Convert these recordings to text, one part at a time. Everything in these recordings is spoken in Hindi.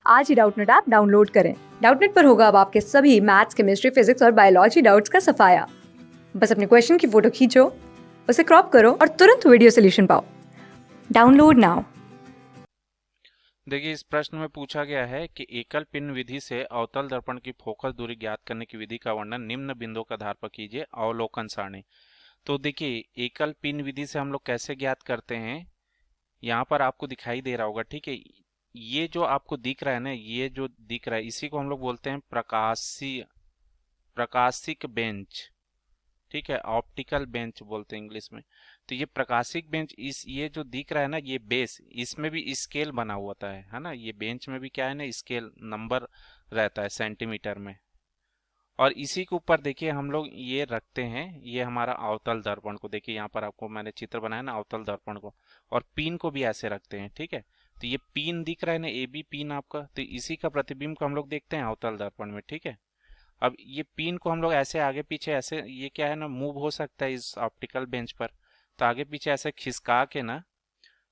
आज ही डाउटनेट ऐप डाउनलोड करें। डाउटनेट पर होगा अब आपके सभी मैथ्स, केमिस्ट्री, फिजिक्स और बायोलॉजी डाउट्स का सफाया। बस अपने क्वेश्चन की फोटो खींचो, उसे क्रॉप करो और तुरंत वीडियो सोल्यूशन पाओ। Download now. देखिए, इस प्रश्न में पूछा गया है कि एकल पिन विधि से अवतल दर्पण की फोकस दूरी ज्ञात करने की विधि का वर्णन निम्न बिंदुओं के आधार पर कीजिए। अवलोकन सारणी। तो देखिए, एकल पिन विधि से हम लोग कैसे ज्ञात करते हैं, यहाँ पर आपको दिखाई दे रहा होगा। ठीक है, ये जो आपको दिख रहा है ना, ये जो दिख रहा है इसी को हम लोग बोलते हैं प्रकाशिक बेंच। ठीक है, ऑप्टिकल बेंच बोलते हैं इंग्लिश में। तो ये प्रकाशिक बेंच, इस ये जो दिख रहा है ना, ये बेस, इसमें भी स्केल बना हुआ होता है ना। ये बेंच में भी क्या है ना, स्केल नंबर रहता है सेंटीमीटर में। और इसी के ऊपर देखिए हम लोग ये रखते हैं, ये हमारा अवतल दर्पण को। देखिए यहाँ पर आपको मैंने चित्र बनाया ना अवतल दर्पण को, और पिन को भी ऐसे रखते हैं। ठीक है, तो ये पिन दिख रहा है ना, ए बी पिन आपका, तो इसी का प्रतिबिंब को हम लोग देखते हैं अवतल दर्पण में। ठीक है, अब ये पिन को हम लोग ऐसे आगे पीछे ऐसे, ये क्या है ना, मूव हो सकता है इस ऑप्टिकल बेंच पर। तो आगे पीछे ऐसे खिसका के ना,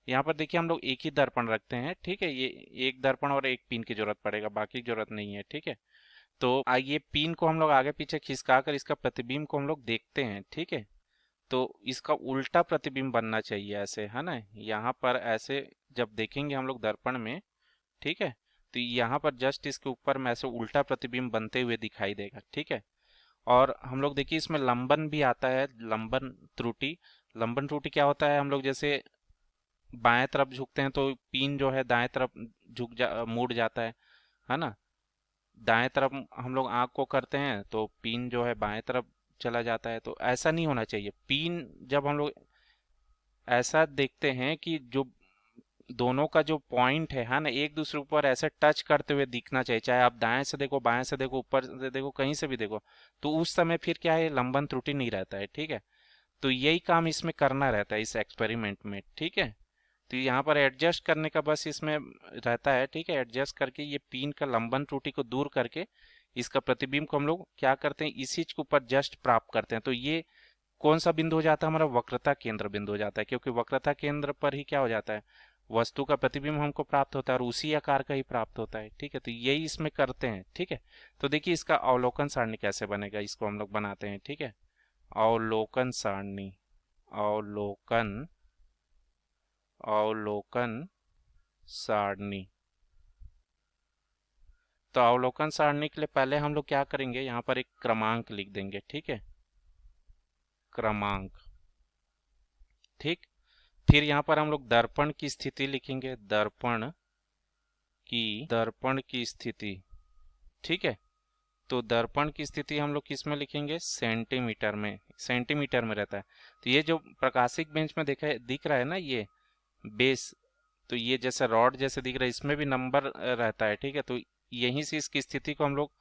यहाँ पर देखिए हम लोग एक ही दर्पण रखते हैं। ठीक है, ये एक दर्पण और एक पिन की जरूरत पड़ेगा, बाकी की जरूरत नहीं है। ठीक है, तो ये पिन को हम लोग आगे पीछे खिसका कर इसका प्रतिबिंब को हम लोग देखते हैं। ठीक है, तो इसका उल्टा प्रतिबिंब बनना चाहिए ऐसे, है ना। यहाँ पर ऐसे जब देखेंगे हम लोग दर्पण में, ठीक है, तो यहाँ पर जस्ट इसके ऊपर में ऐसे उल्टा प्रतिबिंब बनते हुए दिखाई देगा। ठीक है, और हम लोग देखिए इसमें लंबन भी आता है, लंबन त्रुटि। लंबन त्रुटि क्या होता है, हम लोग जैसे बाएं तरफ झुकते हैं तो पिन जो है दाएं तरफ मुड़ जाता है ना। दाएं तरफ हम लोग आंख को करते हैं तो पिन जो है बाएं तरफ चला जाता है। तो ऐसा नहीं होना चाहिए। पिन जब हम लोग ऐसा देखते हैं कि जो दोनों का जो पॉइंट है ना, एक दूसरे ऊपर ऐसे टच करते हुए दिखना चाहिए। चाहे आप दाएं से देखो, बाएं से देखो, ऊपर से देखो, कहीं से भी देखो, तो उस समय फिर क्या है, लंबन त्रुटि नहीं रहता है। ठीक है, तो यही काम इसमें करना रहता है इस एक्सपेरिमेंट में। ठीक है, तो यहाँ पर एडजस्ट करने का बस इसमें रहता है। ठीक है, एडजस्ट करके ये पिन का लंबन त्रुटि को दूर करके इसका प्रतिबिंब को हम लोग क्या करते हैं, इसी के ऊपर जस्ट प्राप्त करते हैं। तो ये कौन सा बिंदु हो जाता है, हमारा वक्रता केंद्र बिंदु हो जाता है, क्योंकि वक्रता केंद्र पर ही क्या हो जाता है, वस्तु का प्रतिबिंब हमको प्राप्त होता है और उसी आकार का ही प्राप्त होता है। ठीक है, तो यही इसमें करते हैं। ठीक है, तो देखिए इसका अवलोकन सारणी कैसे बनेगा, इसको हम लोग बनाते हैं। ठीक है, अवलोकन सारणी, अवलोकन अवलोकन सारणी। तो अवलोकन सारणी के लिए पहले हम लोग क्या करेंगे, यहाँ पर एक क्रमांक लिख देंगे। ठीक है, क्रमांक। ठीक, फिर यहाँ पर हम लोग दर्पण की स्थिति लिखेंगे, दर्पण की स्थिति। ठीक है, तो दर्पण की स्थिति हम लोग किस में लिखेंगे, सेंटीमीटर में, सेंटीमीटर में रहता है। तो ये जो प्रकाशिक बेंच में दिख रहा है ना, ये बेस, तो ये जैसे रॉड जैसे दिख रहा है, इसमें भी नंबर रहता है। ठीक है, तो यहीं से इसकी स्थिति को हम लोग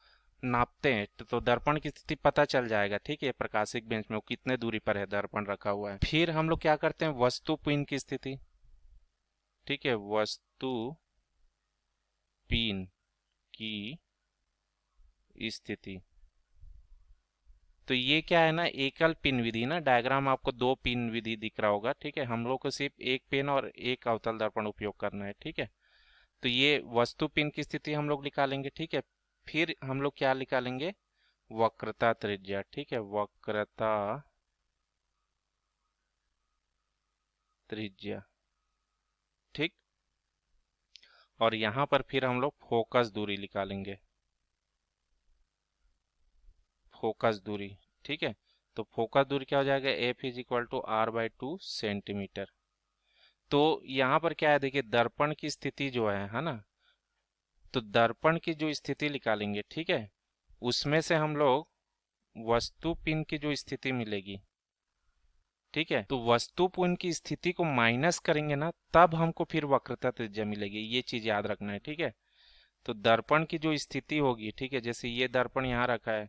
नापते हैं। तो दर्पण की स्थिति पता चल जाएगा। ठीक है, प्रकाशिक बेंच में वो कितने दूरी पर है, दर्पण रखा हुआ है। फिर हम लोग क्या करते हैं, वस्तु पिन की स्थिति। ठीक है, वस्तु पिन की स्थिति। तो ये क्या है ना, एकल पिन विधि ना, डायग्राम आपको दो पिन विधि दिख रहा होगा। ठीक है, हम लोग को सिर्फ एक पेन और एक अवतल दर्पण उपयोग करना है। ठीक है, तो ये वस्तु पिन की स्थिति हम लोग निकालेंगे। ठीक है, फिर हम लोग क्या निकालेंगे, वक्रता त्रिज्या। ठीक है, वक्रता त्रिज्या। ठीक, और यहाँ पर फिर हम लोग फोकस दूरी निकालेंगे, फोकस दूरी। ठीक है, तो फोकस दूरी क्या हो जाएगा, F is equal to R by 2 centimetre. तो यहाँ पर क्या है, देखिए दर्पण की स्थिति जो है ना, तो दर्पण की जो स्थिति निकालेंगे, ठीक है, उसमें से हम लोग वस्तु पिन की जो स्थिति मिलेगी, ठीक है, तो वस्तु पिन की स्थिति को माइनस करेंगे ना, तब हमको फिर वक्रता त्रिज्या मिलेगी। ये चीज याद रखना है। ठीक है, तो दर्पण की जो स्थिति होगी, ठीक है, जैसे ये दर्पण यहाँ रखा है,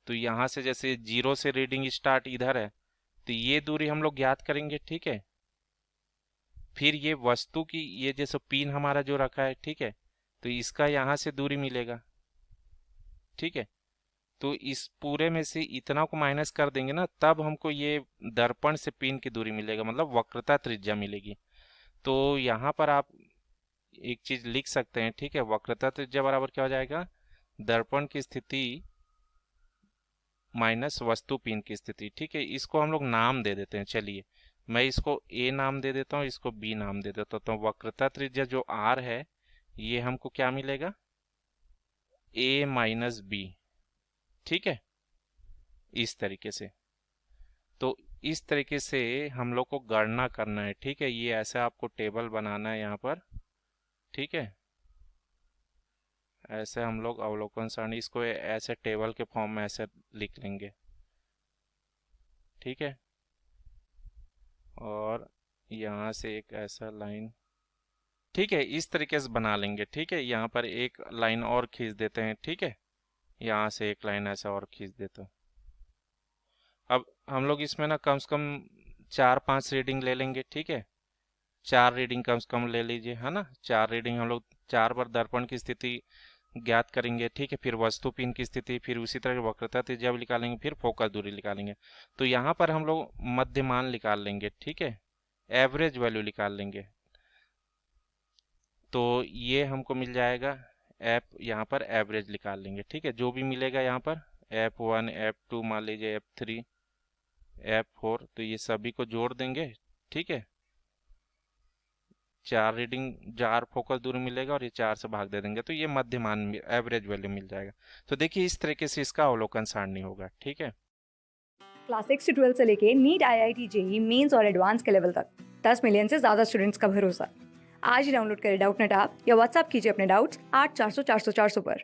तो यहाँ से जैसे 0 से रीडिंग स्टार्ट इधर है, तो ये दूरी हम लोग ज्ञात करेंगे। ठीक है, फिर ये वस्तु की ये जैसे पिन हमारा जो रखा है, ठीक है, तो इसका यहाँ से दूरी मिलेगा। ठीक है, तो इस पूरे में से इतना को माइनस कर देंगे ना, तब हमको ये दर्पण से पिन की दूरी मिलेगा, मतलब वक्रता त्रिज्या मिलेगी। तो यहाँ पर आप एक चीज लिख सकते हैं, ठीक है। वक्रता त्रिज्या बराबर क्या हो जाएगा, दर्पण की स्थिति माइनस वस्तु पिन की स्थिति, ठीक है। इसको हम लोग नाम दे देते हैं, चलिए मैं इसको ए नाम दे देता हूँ, इसको बी नाम दे देता हूँ। तो वक्रता त्रिज्या जो आर है ये हमको क्या मिलेगा, ए माइनस बी, ठीक है, इस तरीके से। तो इस तरीके से हम लोग को गणना करना है, ठीक है। ये ऐसे आपको टेबल बनाना है यहाँ पर, ठीक है। ऐसे हम लोग अवलोकन सारणी इसको ऐसे टेबल के फॉर्म में ऐसे लिख लेंगे, ठीक है। और यहाँ से एक ऐसा लाइन, ठीक है, इस तरीके से बना लेंगे, ठीक है। यहाँ पर एक लाइन और खींच देते हैं, ठीक है। यहाँ से एक लाइन ऐसा और खींच देते हैं। अब हम लोग इसमें ना कम से कम 4-5 रीडिंग ले लेंगे, ठीक है। 4 रीडिंग कम से कम ले लीजिए, है ना। 4 रीडिंग हम लोग 4 बार दर्पण की स्थिति ज्ञात करेंगे, ठीक है। फिर वस्तु पिन की स्थिति, फिर उसी तरह वक्रता त्रिज्या भी निकालेंगे, फिर फोकस दूरी निकालेंगे। तो यहाँ पर हम लोग मध्यमान निकाल लेंगे, ठीक है, एवरेज वैल्यू निकाल लेंगे। तो ये हमको मिल जाएगा एफ, यहाँ पर एवरेज निकाल लेंगे, ठीक है। जो भी मिलेगा यहाँ पर F1 F2 मान लीजिए F3 F4, तो ये सभी को जोड़ देंगे, ठीक है। 4 रीडिंग 4 फोकस दूरी मिलेगा और ये 4 से भाग दे देंगे, तो ये मध्यमान एवरेज वैल्यू मिल जाएगा। तो देखिए इस तरीके से इसका अवलोकन सारणी होगा, ठीक है। क्लास 6 से 12 से लेके नीट, IIT, जेई मेंस और एडवांस के लेवल तक 10 मिलियन से ज्यादा स्टूडेंट्स का भरोसा। आज ही डाउनलोड करें डाउटनेट ऐप या व्हाट्सएप कीजिए अपने डाउट्स 8400 400 400 पर।